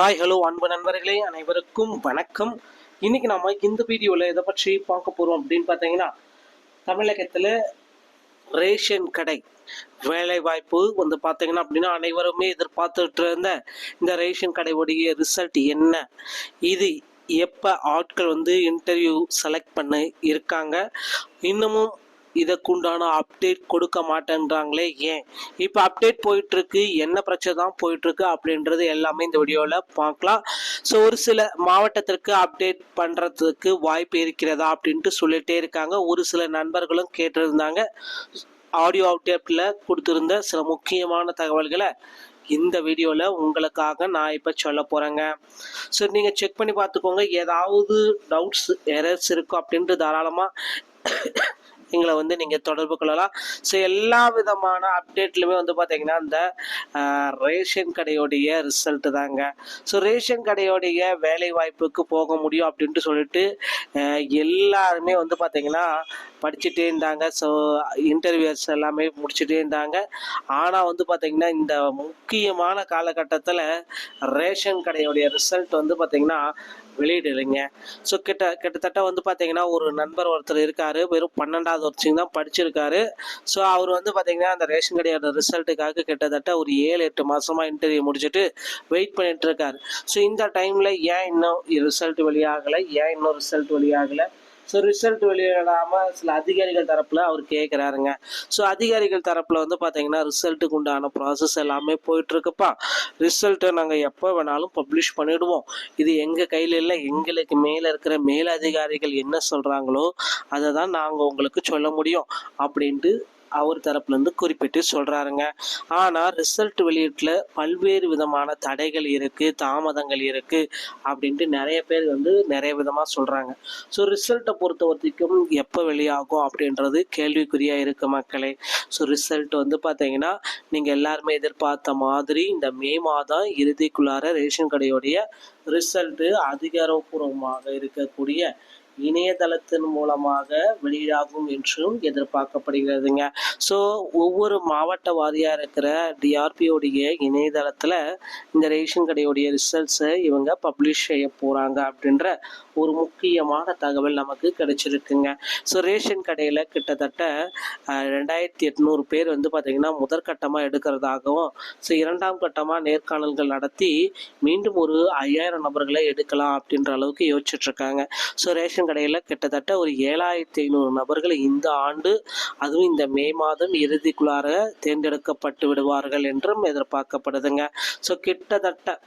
Hi hello அன்பு நண்பர்களே அனைவருக்கும் வணக்கம். இன்னைக்கு நம்ம இந்த வீடியோவில் எதை பற்றி பார்க்க போகிறோம் அப்படின்னு பார்த்தீங்கன்னா, தமிழகத்தில் ரேஷன் கடை வேலை வாய்ப்பு வந்து பார்த்தீங்கன்னா அப்படின்னா அனைவருமே எதிர்பார்த்துட்டு இருந்த இந்த ரேஷன் கடையுடைய ரிசல்ட் என்ன, இது எப்போ ஆட்கள் வந்து இன்டர்வியூ செலக்ட் பண்ண இருக்காங்க, இன்னமும் இதற்குண்டான அப்டேட் கொடுக்க மாட்டேன்றாங்களே ஏன், இப்போ அப்டேட் போயிட்டுருக்கு, என்ன பிரச்சனை தான் போயிட்டுருக்கு அப்படின்றது எல்லாமே இந்த வீடியோவில் பார்க்கலாம். ஸோ ஒரு சில மாவட்டத்திற்கு அப்டேட் பண்ணுறதுக்கு வாய்ப்பு இருக்கிறதா அப்படின்ட்டு சொல்லிகிட்டே இருக்காங்க. ஒரு சில நண்பர்களும் கேட்டிருந்தாங்க. ஆடியோ அப்டேட்டில் கொடுத்துருந்த சில முக்கியமான தகவல்களை இந்த வீடியோவில் உங்களுக்காக நான் இப்போ சொல்ல போகிறேங்க. ஸோ நீங்கள் செக் பண்ணி பார்த்துக்கோங்க. ஏதாவது டவுட்ஸ் எரர்ஸ் இருக்கும் அப்படின்ட்டு தாராளமாக எங்களை வந்து நீங்கள் தொடர்பு கொள்ளலாம். ஸோ எல்லா விதமான அப்டேட்லையுமே வந்து பார்த்தீங்கன்னா இந்த ரேஷன் கடையோடைய ரிசல்ட்டு தாங்க. ஸோ ரேஷன் கடையோடைய வேலை வாய்ப்புக்கு போக முடியும் அப்படின்ட்டு சொல்லிட்டு எல்லாருமே வந்து பார்த்தீங்கன்னா படிச்சுட்டே இருந்தாங்க. ஸோ இன்டர்வியூஸ் எல்லாமே முடிச்சுட்டே இருந்தாங்க. ஆனால் வந்து பார்த்தீங்கன்னா இந்த முக்கியமான காலகட்டத்தில் ரேஷன் கடையோடைய ரிசல்ட் வந்து பார்த்தீங்கன்னா வெளியிடலைங்க. ஸோ கிட்டத்தட்ட வந்து பார்த்தீங்கன்னா ஒரு நண்பர் ஒருத்தர் இருக்கார், வெறும் 12வது வருஷம் தான் படிச்சிருக்காரு. ஸோ அவர் வந்து பார்த்தீங்கன்னா அந்த ரேஷன் கடையோட ரிசல்ட்டுக்காக கிட்டத்தட்ட ஒரு 7-8 மாதமாக இன்டர்வியூ முடிச்சுட்டு வெயிட் பண்ணிட்டு இருக்காரு. ஸோ இந்த டைமில் ஏன் இன்னும் ரிசல்ட் வெளியாகலை, ஏன் இன்னும் ரிசல்ட் வெளியாகலை, ஸோ ரிசல்ட் வெளியிடாமல் சில அதிகாரிகள் தரப்பில் அவர் கேட்குறாருங்க. ஸோ அதிகாரிகள் தரப்பில் வந்து பார்த்தீங்கன்னா ரிசல்ட்டுக்கு உண்டான ப்ராசஸ் எல்லாமே போயிட்டுருக்குப்பா, ரிசல்ட்டை நாங்கள் எப்போ வேணாலும் பப்ளிஷ் பண்ணிவிடுவோம், இது எங்கள் கையில் இல்லை, எங்களுக்கு மேலே இருக்கிற மேலதிகாரிகள் என்ன சொல்கிறாங்களோ அதை தான் நாங்கள் உங்களுக்கு சொல்ல முடியும் அப்படின்ட்டு அவர் தரப்புலேருந்து குறிப்பிட்டு சொல்கிறாருங்க. ஆனால் ரிசல்ட் வெளியீட்டில் பல்வேறு விதமான தடைகள் இருக்குது, தாமதங்கள் இருக்குது அப்படின்ட்டு நிறைய பேர் வந்து நிறைய விதமாக சொல்கிறாங்க. ஸோ ரிசல்ட்டை பொறுத்த வரைக்கும் எப்போ வெளியாகும் அப்படின்றது கேள்விக்குறியாக இருக்குது மக்களே. ஸோ ரிசல்ட் வந்து பார்த்தீங்கன்னா நீங்கள் எல்லாருமே எதிர்பார்த்த மாதிரி இந்த மே மாதம் இறுதிக்குள்ளார ரேஷன் கடையோடைய ரிசல்ட்டு அதிகாரப்பூர்வமாக இருக்கக்கூடிய இணையதளத்தின் மூலமாக வெளியாகும் என்றும் எதிர்பார்க்கப்படுகிறதுங்க. ஸோ ஒவ்வொரு மாவட்ட வாரியாக இருக்கிற டிஆர்பியோடைய இணையதளத்தில் இந்த ரேஷன் கடையோடைய ரிசல்ட்ஸை இவங்க பப்ளிஷ் செய்ய போகிறாங்க அப்படின்ற ஒரு முக்கியமான தகவல் நமக்கு கிடைச்சிருக்குங்க. ஸோ ரேஷன் கடையில் கிட்டத்தட்ட 2800 பேர் வந்து பார்த்திங்கன்னா முதற்கட்டமாக எடுக்கிறதாகவும், ஸோ இரண்டாம் கட்டமாக நேர்காணல்கள் நடத்தி மீண்டும் ஒரு 5000 நபர்களை எடுக்கலாம் அப்படின்ற அளவுக்கு யோசிச்சுட்ருக்காங்க. ஸோ ரேஷன் கடையில் கிட்டத்தட்ட ஒரு 7500 நபர்கள் இந்த ஆண்டு, அதுவும் இந்த மே மாதம் இறுதிக்குள்ளார தேர்ந்தெடுக்கப்பட்டு விடுவார்கள் என்றும் எதிர்பார்க்கப்படுதுங்க. ஸோ கிட்டத்தட்ட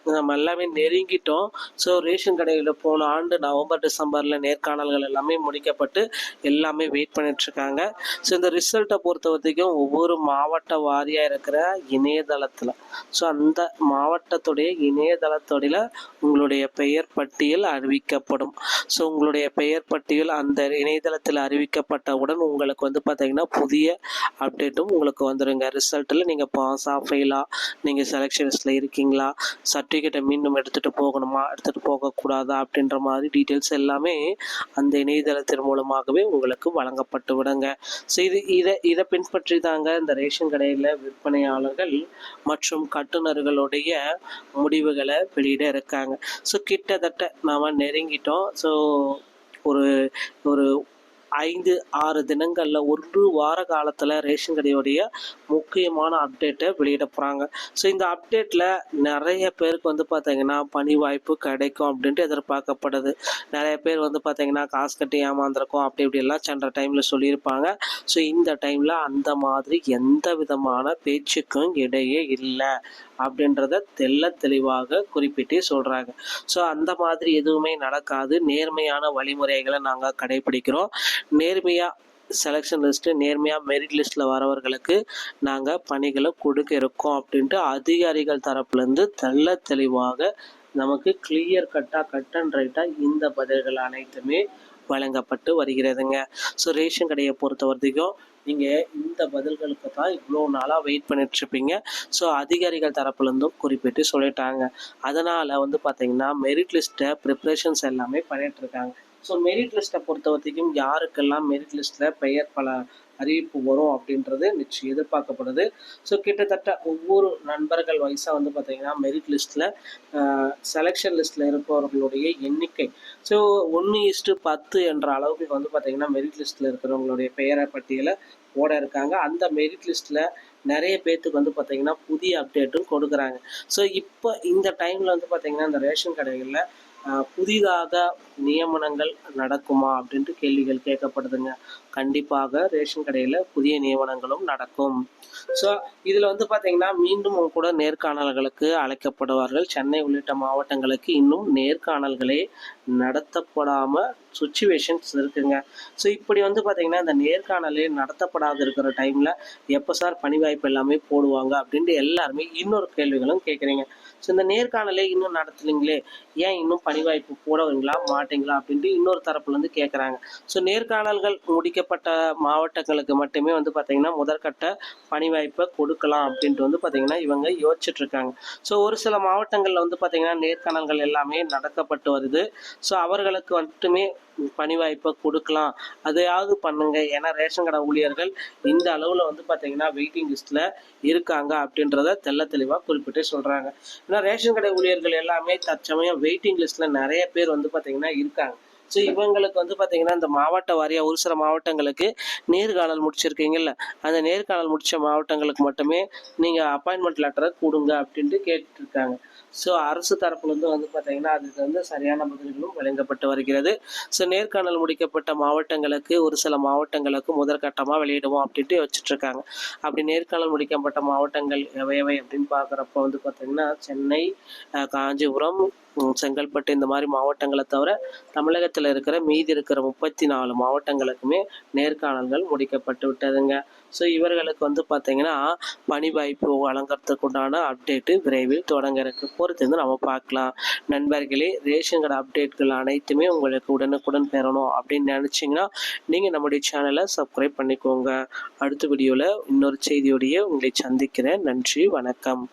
நம்ம எல்லாமே நெருங்கிட்டோம். ஸோ ரேஷன் கடையில் போன ஆண்டு நவம்பர் டிசம்பரில் நேர்காணல்கள் எல்லாமே முடிக்கப்பட்டு எல்லாமே வெயிட் பண்ணிட்டுருக்காங்க. ஸோ இந்த ரிசல்ட்டை பொறுத்த வரைக்கும் ஒவ்வொரு மாவட்ட வாரியாக இருக்கிற இணையதளத்தில், ஸோ அந்த மாவட்டத்துடைய இணையதளத்தோட உங்களுடைய பெயர் பட்டியல் அறிவிக்கப்படும். ஸோ உங்களுடைய பெயர் பட்டியல் அந்த இணையதளத்தில் அறிவிக்கப்பட்டவுடன் உங்களுக்கு வந்து பார்த்திங்கன்னா புதிய அப்டேட்டும் உங்களுக்கு வந்துடுங்க. ரிசல்ட்டில் நீங்கள் பாஸா ஃபெயிலா, நீங்கள் செலெக்ஷன்ஸில் இருக்கீங்களா, சர்டிஃபிகேட்டை மீண்டும் எடுத்துகிட்டு போகணுமா, எடுத்துகிட்டு போகக்கூடாதா அப்படின்ற மாதிரி டீட்டெயில்ஸ் எல்லாமே அந்த இணையதளத்தின் மூலமாகவே உங்களுக்கு வழங்கப்பட்டு விடுங்க. ஸோ இதை பின்பற்றி தாங்க இந்த ரேஷன் கடையில் விற்பனையாளர்கள் மற்றும் கட்டுநர்களுடைய முடிவுகளை வெளியிட இருக்காங்க. ஸோ கிட்டத்தட்ட நாம் நெருங்கிட்டோம். ஸோ ஒரு ஒரு 5-6 தினங்களில், 1 வார காலத்தில் ரேஷன் கடையோடைய முக்கியமான அப்டேட்டை வெளியிட போகிறாங்க. ஸோ இந்த அப்டேட்டில் நிறைய பேருக்கு வந்து பார்த்திங்கன்னா பணி வாய்ப்பு கிடைக்கும் அப்படின்ட்டு எதிர்பார்க்கப்படுது. நிறைய பேர் வந்து பார்த்திங்கன்னா காசு கட்டி ஏமாந்துருக்கோம் அப்படி இப்படிலாம் சென்ற டைமில் சொல்லியிருப்பாங்க. ஸோ இந்த டைமில் அந்த மாதிரி எந்த விதமான பேச்சுக்கும் இடையே இல்லை அப்படின்றத தெளிவாக குறிப்பிட்டு சொல்கிறாங்க. ஸோ அந்த மாதிரி எதுவுமே நடக்காது, நேர்மையான வழிமுறைகளை நாங்கள் கடைபிடிக்கிறோம், நேர்மையாக செலெக்ஷன் லிஸ்ட்டு, நேர்மையாக மெரிட் லிஸ்ட்டில் வரவர்களுக்கு நாங்கள் பணிகளை கொடுக்க இருக்கோம் அப்படின்ட்டு அதிகாரிகள் தரப்புலேருந்து தெளிவாக நமக்கு கிளியர் கட் அண்ட் ரைட்டாக இந்த பதில்கள் அனைத்துமே வழங்கப்பட்டு வருகிறதுங்க. ஸோ ரேஷன் கடையை பொறுத்த வரைக்கும் நீங்கள் இந்த பதில்களுக்கு தான் இவ்வளோ நாளாக வெயிட் பண்ணிட்டுருப்பீங்க. ஸோ அதிகாரிகள் தரப்புலேருந்தும் குறிப்பிட்டு சொல்லிட்டாங்க. அதனால் வந்து பார்த்திங்கன்னா மெரிட் லிஸ்ட்டை ப்ரிப்ரேஷன்ஸ் எல்லாமே பண்ணிகிட்ருக்காங்க. ஸோ மெரிட் லிஸ்ட்டை பொறுத்த வரைக்கும் யாருக்கெல்லாம் மெரிட் லிஸ்ட்டில் பெயர் அறிவிப்பு வரும் அப்படின்றது நிச்சயம் எதிர்பார்க்கப்படுது. ஸோ கிட்டத்தட்ட ஒவ்வொரு நண்பர்கள் வயசாக வந்து பார்த்திங்கன்னா மெரிட் லிஸ்ட்டில் செலெக்ஷன் லிஸ்ட்டில் இருப்பவர்களுடைய எண்ணிக்கை ஸோ 1:10 என்ற அளவுக்கு வந்து பார்த்திங்கன்னா மெரிட் லிஸ்ட்டில் இருக்கிறவங்களுடைய பெயரை பட்டியலை போட இருக்காங்க. அந்த மெரிட் லிஸ்ட்டில் நிறைய பேர்த்துக்கு வந்து பார்த்திங்கன்னா புதிய அப்டேட்டும் கொடுக்குறாங்க. ஸோ இப்போ இந்த டைமில் வந்து பார்த்திங்கன்னா இந்த ரேஷன் கடைகளில் புதிதாக நியமனங்கள் நடக்குமா அப்படின்ட்டு கேள்விகள் கேட்கப்படுதுங்க. கண்டிப்பாக ரேஷன் கடையில் புதிய நியமனங்களும் நடக்கும். ஸோ இதில் வந்து பார்த்திங்கன்னா மீண்டும் கூட நேர்காணல்களுக்கு அழைக்கப்படுவார்கள். சென்னை உள்ளிட்ட மாவட்டங்களுக்கு இன்னும் நேர்காணல்களே நடத்தப்படாமல் சுச்சுவேஷன்ஸ் இருக்குங்க. ஸோ இப்படி வந்து பார்த்திங்கன்னா இந்த நேர்காணலே நடத்தப்படாத இருக்கிற டைமில் எப்போ சார் பணி வாய்ப்பு எல்லாமே போடுவாங்க அப்படின்ட்டு எல்லாருமே இன்னொரு கேள்விகளும் கேட்குறீங்க. ஸோ இந்த நேர்காணலே இன்னும் நடத்தலைங்களே, ஏன் இன்னும் பணி வாய்ப்பு போடுவீங்களா மாட்டீங்களா அப்படின்ட்டு இன்னொரு தரப்புலேருந்து கேட்குறாங்க. ஸோ நேர்காணல்கள் முடிக்கப்பட்ட மாவட்டங்களுக்கு மட்டுமே வந்து பார்த்திங்கன்னா முதற்கட்ட பணி வாய்ப்பை கொடுக்கலாம் அப்படின்ட்டு வந்து பார்த்திங்கன்னா இவங்க யோசிச்சுட்ருக்காங்க. ஸோ ஒரு சில மாவட்டங்களில் வந்து பார்த்திங்கன்னா நேர்காணல்கள் எல்லாமே நடக்கப்பட்டு வருது. ஸோ அவர்களுக்கு மட்டுமே பணி வாய்ப்பை கொடுக்கலாம், அதையாவது பண்ணுங்க. ஏன்னா ரேஷன் கடை ஊழியர்கள் இந்த அளவில் வந்து பார்த்திங்கன்னா வெயிட்டிங் லிஸ்ட்டில் இருக்காங்க அப்படின்றத தெளிவாக குறிப்பிட்டு சொல்கிறாங்க. ஏன்னா ரேஷன் கடை ஊழியர்கள் எல்லாமே தற்சமயம் வெயிட்டிங் லிஸ்ட்டில் நிறைய பேர் வந்து பார்த்திங்கன்னா இருக்காங்க. ஸோ இவங்களுக்கு வந்து பார்த்திங்கன்னா இந்த மாவட்ட வாரியாக ஒரு சில மாவட்டங்களுக்கு நேர்காணல் முடிச்சிருக்கீங்கல்ல, அந்த நேர்காணல் முடித்த மாவட்டங்களுக்கு மட்டுமே நீங்கள் அப்பாயின்மெண்ட் லெட்டரை கொடுங்க அப்படின்ட்டு கேட்டுருக்காங்க. ஸோ அரசு தரப்புலேருந்து வந்து பார்த்திங்கன்னா அதுக்கு வந்து சரியான பதில்களும் வழங்கப்பட்டு வருகிறது. ஸோ நேர்காணல் முடிக்கப்பட்ட மாவட்டங்களுக்கு ஒரு சில மாவட்டங்களுக்கு முதற்கட்டமாக வெளியிடுவோம் அப்படின்ட்டு வச்சுட்ருக்காங்க. அப்படி நேர்காணல் முடிக்கப்பட்ட மாவட்டங்கள் எவை அப்படின்னு பார்க்குறப்ப வந்து பார்த்திங்கன்னா சென்னை, காஞ்சிபுரம், செங்கல்பட்டு இந்த மாதிரி மாவட்டங்களை தவிர தமிழகத்தில் இருக்கிற மீதி இருக்கிற 34 மாவட்டங்களுக்குமே நேர்காணல்கள் முடிக்கப்பட்டு விட்டதுங்க. ஸோ இவர்களுக்கு வந்து பார்த்திங்கன்னா பணி வாய்ப்பு வழங்குறதுக்கு உண்டான அப்டேட்டு விரைவில் தொடங்க இருக்கு. பொறுத்திருந்து நம்ம பார்க்கலாம். நண்பர்களே, ரேஷன் கடை அப்டேட்கள் அனைத்துமே உங்களுக்கு உடனுக்குடன் பெறணும் அப்படின்னு நினச்சிங்கன்னா நீங்கள் நம்முடைய சேனலை சப்ஸ்கிரைப் பண்ணிக்கோங்க. அடுத்த வீடியோவில் இன்னொரு செய்தியோடைய உங்களை சந்திக்கிறேன். நன்றி, வணக்கம்.